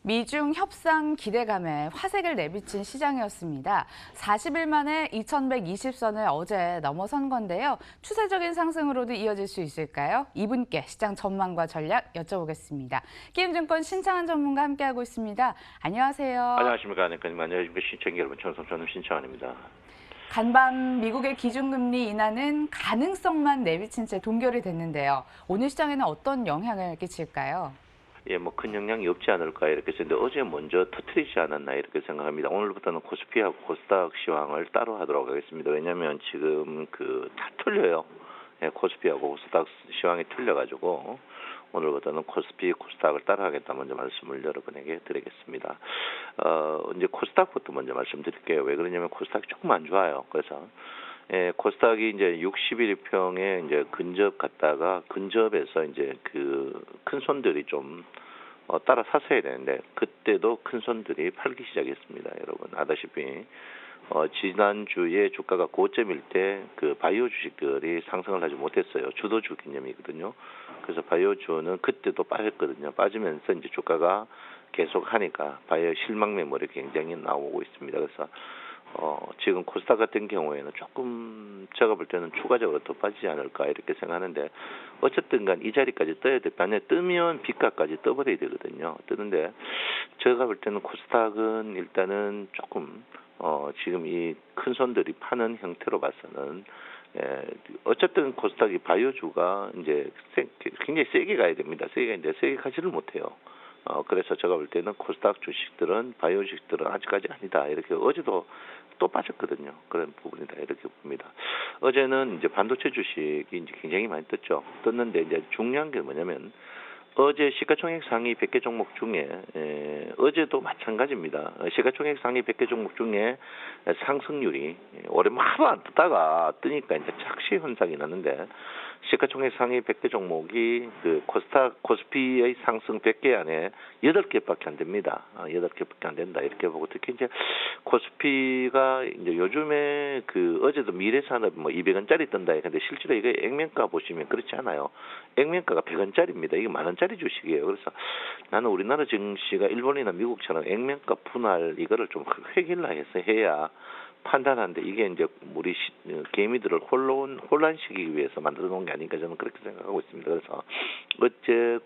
미중 협상 기대감에 화색을 내비친 시장이었습니다. 40일 만에 2120선을 어제 넘어선 건데요. 추세적인 상승으로도 이어질 수 있을까요? 이분께 시장 전망과 전략 여쭤보겠습니다. 키움증권 신창환 전문가 함께하고 있습니다. 안녕하세요. 안녕하십니까. 안녕하십니까. 시청자 여러분. 저는 신창환입니다. 간밤 미국의 기준금리 인하는 가능성만 내비친 채 동결이 됐는데요. 오늘 시장에는 어떤 영향을 끼칠까요? 예, 뭐 큰 영향이 없지 않을까 이렇게 했는데 어제 먼저 터트리지 않았나 이렇게 생각합니다. 오늘부터는 코스피하고 코스닥 시황을 따로 하도록 하겠습니다. 왜냐하면 지금 다 틀려요. 예, 코스피하고 코스닥 시황이 틀려가지고 오늘부터는 코스피, 코스닥을 따라 하겠다 먼저 말씀을 여러분에게 드리겠습니다. 이제 코스닥부터 먼저 말씀드릴게요. 왜 그러냐면 코스닥이 조금 안 좋아요. 그래서 코스닥이 이제 61평에 이제 근접 갔다가 근접에서 이제 큰 손들이 좀 따라 샀어야 되는데 그때도 큰 손들이 팔기 시작했습니다. 여러분 아다시피 지난주에 주가가 고점일 때 바이오 주식들이 상승을 하지 못했어요. 주도주 개념이거든요. 그래서 바이오주는 그때도 빠졌거든요. 빠지면서 이제 주가가 계속 하니까 바이오 실망 매물이 굉장히 나오고 있습니다. 그래서 지금 코스닥 같은 경우에는 조금 제가 볼 때는 추가적으로 더 빠지지 않을까 이렇게 생각하는데 어쨌든 간 이 자리까지 떠야 돼. 만약에 뜨면 비가까지 떠버려야 되거든요. 뜨는데 제가 볼 때는 코스닥은 일단은 조금 지금 이 큰 손들이 파는 형태로 봐서는 어쨌든 코스닥이 바이오주가 이제 굉장히 세게 가야 됩니다. 세게 가는데 세게 가지를 못해요. 그래서 제가 볼 때는 코스닥 주식들은 바이오 주식들은 아직까지 아니다 이렇게 어제도 또 빠졌거든요. 그런 부분이다 이렇게 봅니다. 어제는 이제 반도체 주식이 이제 굉장히 많이 떴는데 이제 중요한 게 뭐냐면 어제 시가총액 상위 100개 종목 중에 어제도 마찬가지입니다. 시가총액 상위 100개 종목 중에 상승률이 오랜만에 하루 안 뜨다가 뜨니까 이제 착시 현상이 나는데 시가총액 상위 100개 종목이 코스피의 상승 100개 안에 8개밖에 안 됩니다. 8개밖에 안 된다 이렇게 보고 특히 이제 코스피가 이제 요즘에 어제도 미래산업 200원짜리 뜬다 근데 실제로 이게 액면가 보시면 그렇지 않아요. 액면가가 100원짜리입니다. 이게 만원짜리 주식이에요. 그래서 나는 우리나라 증시가 일본이나 미국처럼 액면가 분할 이거를 좀 획일화해서 해야 판단하는데 이게 이제 우리 개미들을 혼란시키기 위해서 만들어 놓은 게 아닌가 저는 그렇게 생각하고 있습니다. 그래서 어제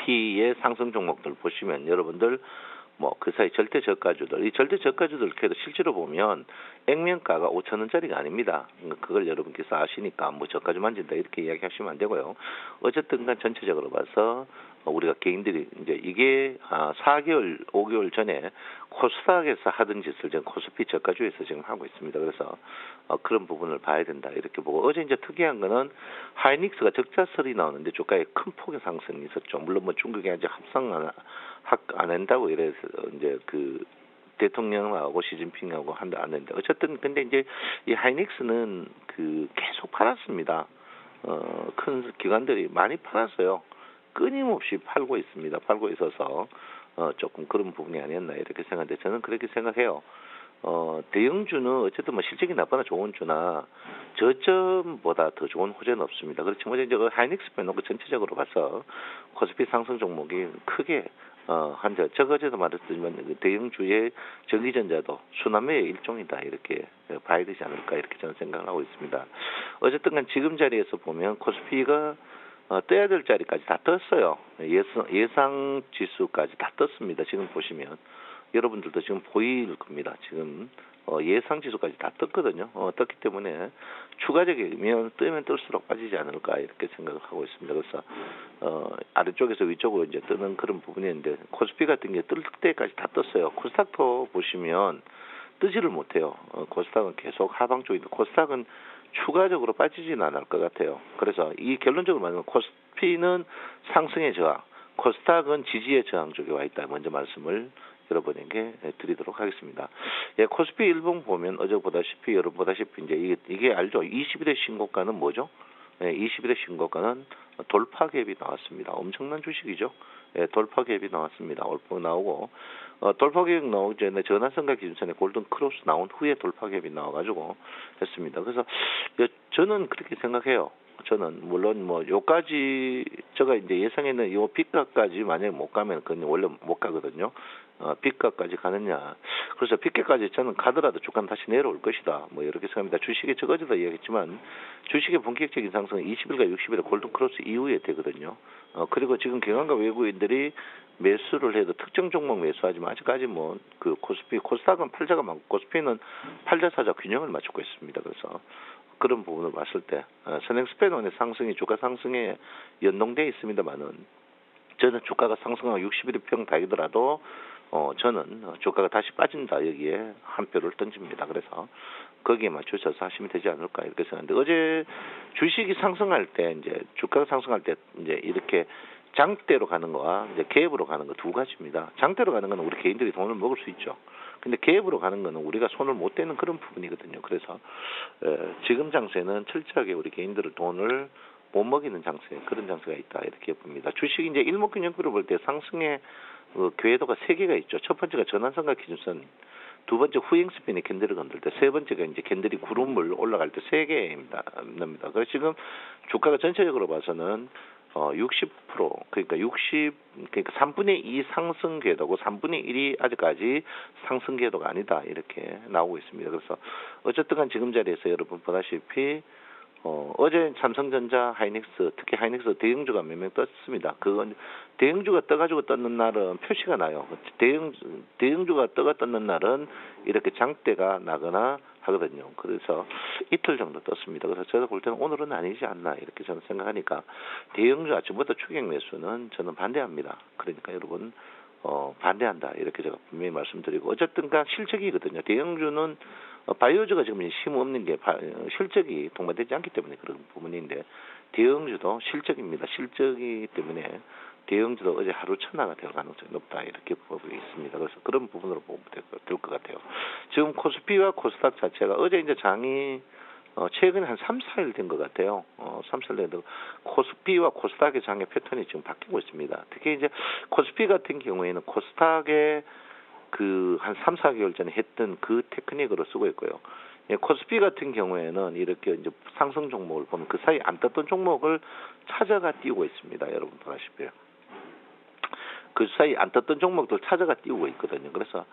코스피의 상승 종목들 보시면 여러분들 그 사이 절대 저가주들, 이 절대 저가주들께도 실제로 보면 액면가가 5,000원짜리가 아닙니다. 그걸 여러분께서 아시니까 저가주 만진다 이렇게 이야기하시면 안 되고요. 어쨌든 간 전체적으로 봐서 우리가 개인들이 이제 이게 4개월, 5개월 전에 코스닥에서 하던 짓을 지금 코스피 저가주에서 지금 하고 있습니다. 그래서 그런 부분을 봐야 된다 이렇게 보고 어제 이제 특이한 거는 하이닉스가 적자설이 나오는데 주가에 큰 폭의 상승이 있었죠. 물론 중국이 아직 합상 안 한다고 이래서 이제 대통령하고 시진핑하고 안 했는데 어쨌든 근데 이제 이 하이닉스는 계속 팔았습니다. 큰 기관들이 많이 팔았어요. 끊임없이 팔고 있습니다. 팔고 있어서 조금 그런 부분이 아니었나 이렇게 생각하는데 저는 그렇게 생각해요. 대형주는 어쨌든 실적이 나쁘나 좋은 주나 저점보다 더 좋은 호재는 없습니다. 그렇지만 이제 하이닉스 빼놓고 전체적으로 봐서 코스피 상승 종목이 크게 제가 어제도 말했지만 대형주의 전기전자도 순환매의 일종이다 이렇게 봐야 되지 않을까 이렇게 저는 생각을 하고 있습니다. 어쨌든 간 지금 자리에서 보면 코스피가 떠야 될 자리까지 다 떴어요. 예상 지수까지 다 떴습니다. 지금 보시면 여러분들도 지금 보일 겁니다. 지금 예상 지수까지 다 떴거든요. 떴기 때문에 추가적이면 뜨면 뜰수록 빠지지 않을까 이렇게 생각을 하고 있습니다. 그래서 아래쪽에서 위쪽으로 이제 뜨는 그런 부분인데 코스피 같은 게 뜰 때까지 다 떴어요. 코스닥도 보시면 뜨지를 못해요. 코스닥은 계속 하방 쪽인데 코스닥은 추가적으로 빠지지는 않을 것 같아요. 그래서 이 결론적으로 말하면 코스피는 상승의 저항, 코스닥은 지지의 저항 쪽에 와 있다. 먼저 말씀을 여러분에게 드리도록 하겠습니다. 코스피 일봉 보면 여러분 보다시피 이제 이게 알죠? 20일의 신고가는 뭐죠? 20일의 신고가는 돌파 갭이 나왔습니다. 엄청난 주식이죠. 돌파 갭이 나왔습니다. 올포 나오고 돌파 갭 나오기 전에 전환선과 기준선에 골든 크로스 나온 후에 돌파 갭이 나와가지고 했습니다. 그래서 저는 그렇게 생각해요. 저는 물론 뭐 요까지 제가 이제 예상에는 요 B가까지 만약에 못 가면 그건 원래 못 가거든요. B가까지 가느냐. 그래서 B가까지 저는 가더라도 주가는 다시 내려올 것이다. 뭐 이렇게 생각합니다. 주식에 제가 어제도 이야기했지만 주식의 본격적인 상승은 20일과 60일의 골든 크로스 이후에 되거든요. 그리고 지금 경영과 외국인들이 매수를 해도 특정 종목 매수하지만 아직까지 뭐 그 코스피 코스닥은 팔자가 많고 코스피는 팔자 사자 균형을 맞추고 있습니다. 그래서 그런 부분을 봤을 때 선행 스페논의 상승이 주가 상승에 연동돼 있습니다만은 저는 주가가 상승하고 60일 평 다이더라도 저는 주가가 다시 빠진다 여기에 한 표를 던집니다. 그래서 거기에 맞추셔서 하시면 되지 않을까 이렇게 생각하는데 어제 주식이 상승할 때 이제 주가가 상승할 때 이제 이렇게 장대로 가는 거와 이제 갭으로 가는 거 두 가지입니다. 장대로 가는 거는 우리 개인들이 돈을 먹을 수 있죠. 근데 갭으로 가는 거는 우리가 손을 못 대는 그런 부분이거든요. 그래서 지금 장세는 철저하게 우리 개인들의 돈을 못 먹이는 장세 그런 장세가 있다 이렇게 봅니다. 주식 이제 일목균형표로 볼 때 상승의 궤도가 세 개가 있죠. 첫 번째가 전환선과 기준선, 두 번째 후행 스핀이 캔들을 건들 때, 세 번째가 이제 캔들이 구름을 올라갈 때 세 개입니다. 그래서 지금 주가가 전체적으로 봐서는 60% 그러니까 3분의 2 상승 궤도고 3분의 1이 아직까지 상승 궤도가 아니다 이렇게 나오고 있습니다. 그래서 어쨌든 간 지금 자리에서 여러분 보다시피 어제 삼성전자, 하이닉스, 특히 하이닉스 대형주가 몇 명 떴습니다. 그건 대형주가 떠가지고 떴는 날은 표시가 나요. 대형주가 떴는 날은 이렇게 장대가 나거나 하거든요. 그래서 이틀 정도 떴습니다. 그래서 제가 볼 때는 오늘은 아니지 않나 이렇게 저는 생각하니까 대형주 아침부터 추격 매수는 저는 반대합니다. 그러니까 여러분 반대한다 이렇게 제가 분명히 말씀드리고 어쨌든 간 실적이거든요. 대형주는 바이오주가 지금 힘 없는 게 실적이 동반되지 않기 때문에 그런 부분인데 대형주도 실적입니다. 실적이기 때문에 대형주도 어제 하루 천하가 될 가능성이 높다 이렇게 보고 있습니다. 그래서 그런 부분으로 보면 될 것 같아요. 지금 코스피와 코스닥 자체가 어제 이제 장이 최근에 한 3, 4일 된 것 같아요. 3, 4일 된 코스피와 코스닥의 장의 패턴이 지금 바뀌고 있습니다. 특히 이제 코스피 같은 경우에는 코스닥의 그 한 3, 4개월 전에 했던 그 테크닉으로 쓰고 있고요. 코스피 같은 경우에는 이렇게 이제 상승 종목을 보면 그 사이 안 떴던 종목을 찾아가 띄우고 있습니다. 여러분 보다시피 그 사이 안 떴던 종목들 찾아가 띄우고 있거든요. 그래서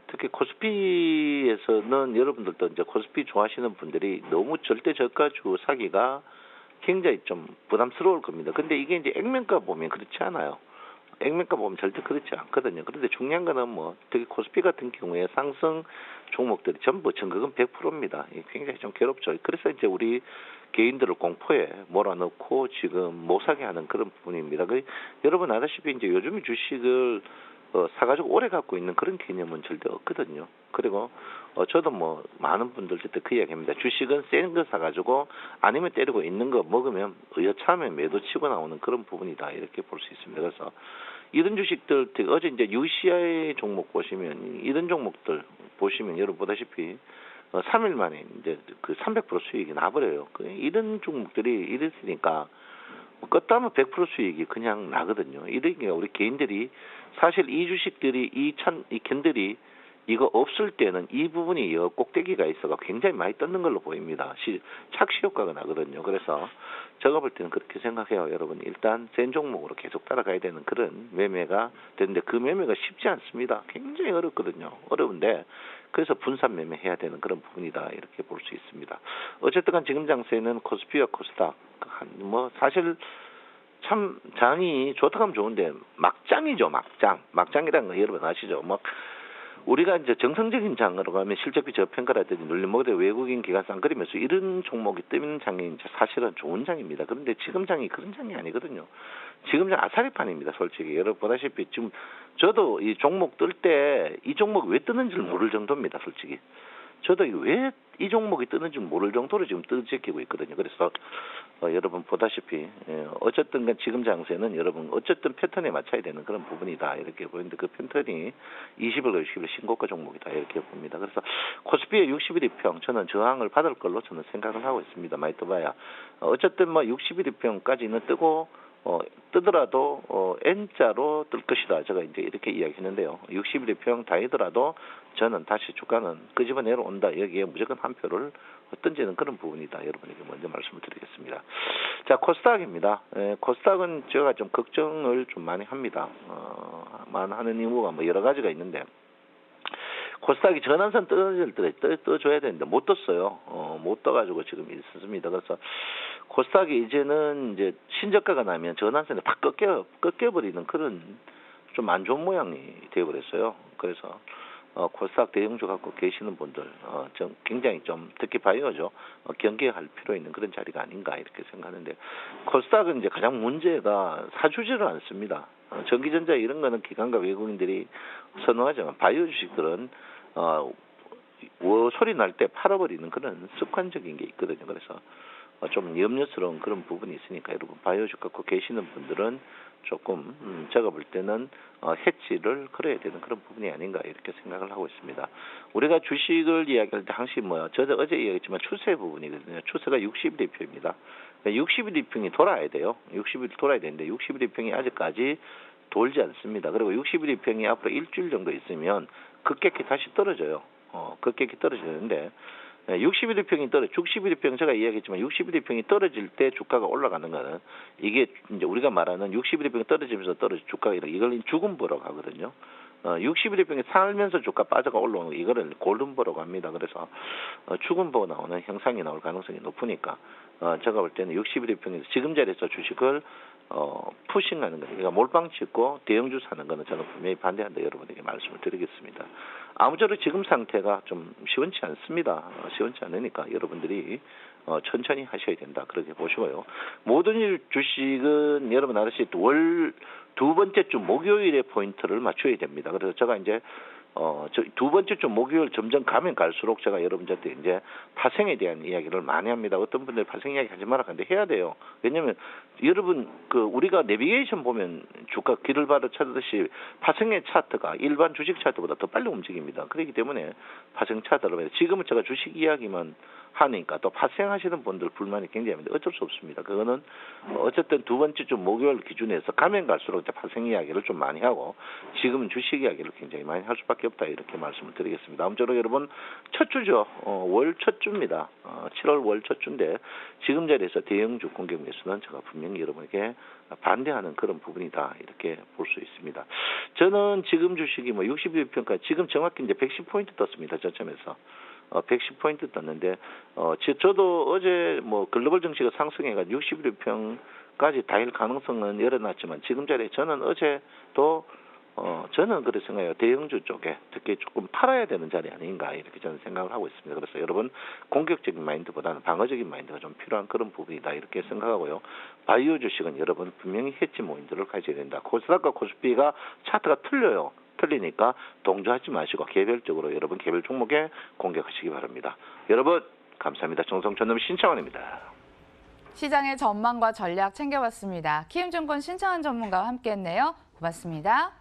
특히 코스피에서는 여러분들도 이제 코스피 좋아하시는 분들이 너무 절대 저가주 사기가 굉장히 좀 부담스러울 겁니다. 근데 이게 이제 액면가 보면 그렇지 않아요. 액면가 보면 절대 그렇지 않거든요. 그런데 중요한 거는 뭐 특히 코스피 같은 경우에 상승 종목들이 전부 전극은 100%입니다. 굉장히 좀 괴롭죠. 그래서 이제 우리 개인들을 공포에 몰아넣고 지금 못 사게 하는 그런 부분입니다. 여러분 아다시피 이제 요즘 주식을 사가지고 오래 갖고 있는 그런 개념은 절대 없거든요. 그리고 저도 뭐 많은 분들한테 그 이야기합니다. 주식은 센 거 사가지고 아니면 때리고 있는 거 먹으면 여차하면 매도 치고 나오는 그런 부분이다 이렇게 볼 수 있습니다. 그래서 이런 주식들 어제 이제 UCI 종목 보시면 이런 종목들 보시면 여러분 보다시피 3일 만에 이제 그 300% 수익이 나버려요. 이런 종목들이 이랬으니까 껐다 하면 100% 수익이 그냥 나거든요. 이러니까 우리 개인들이 사실 이 주식들이 이 캔들이 이거 없을 때는 이 부분이 꼭대기가 있어가 굉장히 많이 떴는 걸로 보입니다. 착시 효과가 나거든요. 그래서 제가 볼 때는 그렇게 생각해요. 여러분 일단 센 종목으로 계속 따라가야 되는 그런 매매가 되는데 그 매매가 쉽지 않습니다. 굉장히 어렵거든요. 어려운데 그래서 분산 매매해야 되는 그런 부분이다 이렇게 볼 수 있습니다. 어쨌든 간 지금 장세는 코스피와 코스닥 뭐 사실 참 장이 좋다 하면 좋은데 막장이죠. 막장이라는 거 여러분 아시죠? 뭐 우리가 이제 정상적인 장으로 가면 실적비 저평가라든지 눌림목에 외국인 기관 쌍끌이면서 이런 종목이 뜨는 장이 이제 사실은 좋은 장입니다. 그런데 지금 장이 그런 장이 아니거든요. 지금 장 아사리판입니다. 솔직히 여러분 보다시피 지금 저도 이 종목 뜰 때 이 종목이 왜 뜨는지를 모를 정도입니다. 솔직히 저도 왜 이 종목이 뜨는지 모를 정도로 지금 뜨지키고 있거든요. 그래서 여러분 보다시피 어쨌든 간 지금 장세는 여러분 어쨌든 패턴에 맞춰야 되는 그런 부분이다 이렇게 보이는데 그 패턴이 20일, 60일 신고가 종목이다 이렇게 봅니다. 그래서 코스피의 60일 이평 저는 저항을 받을 걸로 저는 생각을 하고 있습니다. 많이 떠봐야 어쨌든 뭐 60일 이평까지는 뜨고 뜨더라도 N자로 뜰 것이다. 제가 이제 이렇게 이야기했는데요. 60일 이평 다이더라도 저는 다시 주가는 끄집어 내려온다. 여기에 무조건 한 표를 던지는 그런 부분이다. 여러분에게 먼저 말씀을 드리겠습니다. 자, 코스닥입니다. 코스닥은 제가 좀 걱정을 좀 많이 합니다. 하는 이유가 뭐 여러 가지가 있는데, 코스닥이 전환선 떨어질 때 떠줘야 되는데 못 떴어요. 못 떠가지고 지금 있습니다. 그래서 코스닥이 이제는 이제 신저가가 나면 전환선에 팍 꺾여버리는 그런 좀 안 좋은 모양이 되어버렸어요. 그래서 코스닥 대형주 갖고 계시는 분들 좀 굉장히 좀 특히 바이오죠. 경계할 필요 있는 그런 자리가 아닌가 이렇게 생각하는데, 코스닥은 이제 가장 문제가 사주지를 않습니다. 전기전자 이런 거는 기관과 외국인들이 선호하지만 바이오 주식들은 소리 날 때 팔아버리는 그런 습관적인 게 있거든요. 그래서 좀 염려스러운 그런 부분이 있으니까 여러분 바이오 주식 갖고 계시는 분들은 조금 제가 볼 때는 해치를 걸어야 되는 그런 부분이 아닌가 이렇게 생각을 하고 있습니다. 우리가 주식을 이야기할 때 항상 저도 어제 이야기했지만 추세 부분이거든요. 추세가 60일이표입니다. 60일이평이 돌아야 돼요. 60일 돌아야 되는데 60일이평이 아직까지 돌지 않습니다. 그리고 60일이평이 앞으로 일주일 정도 있으면 급격히 다시 떨어져요. 급격히 떨어지는데 61일평이 61일평 제가 이야기했지만 61일평이 떨어질 때 주가가 올라가는 거는 이게 이제 우리가 말하는 61일평이 떨어지면서 주가가 이걸 죽음보라고 하거든요. 61일평이 살면서 주가 빠져가 올라오는 거 이거를 골든보라고 합니다. 그래서 죽음보 나오는 형상이 나올 가능성이 높으니까 제가 볼 때는 61일평에서 지금 자리에서 주식을 푸싱하는 거, 그러니까 몰빵 찍고 대형주 사는 거는 저는 분명히 반대한다 여러분에게 말씀을 드리겠습니다. 아무쪼록 지금 상태가 좀 시원치 않습니다. 시원치 않으니까 여러분들이 천천히 하셔야 된다 그렇게 보시고요. 모든 일 주식은 여러분 알아시 두 번째 주 목요일에 포인트를 맞춰야 됩니다. 그래서 제가 이제 두 번째 주 목요일 점점 가면 갈수록 제가 여러분들한테 이제 파생에 대한 이야기를 많이 합니다. 어떤 분들 파생 이야기 하지 마라 하는데 해야 돼요. 왜냐면 여러분 우리가 내비게이션 보면 주가 길을 바로 찾듯이 파생의 차트가 일반 주식 차트보다 더 빨리 움직입니다. 그렇기 때문에 파생 차트를 지금은 제가 주식 이야기만 하니까 또 파생하시는 분들 불만이 굉장히 많은데 어쩔 수 없습니다. 그거는 어쨌든 두 번째 주 목요일 기준에서 가면 갈수록 파생 이야기를 좀 많이 하고 지금은 주식 이야기를 굉장히 많이 할 수밖에 없다 이렇게 말씀을 드리겠습니다. 아무쪼록 여러분 첫 주죠. 월 첫 주입니다. 7월 월 첫 주인데 지금 자리에서 대형주 공격 매수는 제가 분명히 여러분에게 반대하는 그런 부분이다 이렇게 볼 수 있습니다. 저는 지금 주식이 61평까지 지금 정확히 이제 110포인트 떴습니다. 저점에서 110포인트 떴는데 저도 어제 글로벌 증시가 상승해가 61평까지 닿을 가능성은 열어놨지만 지금 자리에 저는 어제도 저는 그렇게 생각해요. 대형주 쪽에 특히 조금 팔아야 되는 자리 아닌가 이렇게 저는 생각을 하고 있습니다. 그래서 여러분 공격적인 마인드보다는 방어적인 마인드가 좀 필요한 그런 부분이다 이렇게 생각하고요. 바이오 주식은 여러분 분명히 해치 모인들을 가져야 된다. 코스닥과 코스피가 차트가 틀려요. 틀리니까 동조하지 마시고 개별적으로 여러분 개별 종목에 공격하시기 바랍니다. 여러분 감사합니다. 정성천놈 신창원입니다. 시장의 전망과 전략 챙겨봤습니다. 키움증권 신창원 전문가와 함께했네요. 고맙습니다.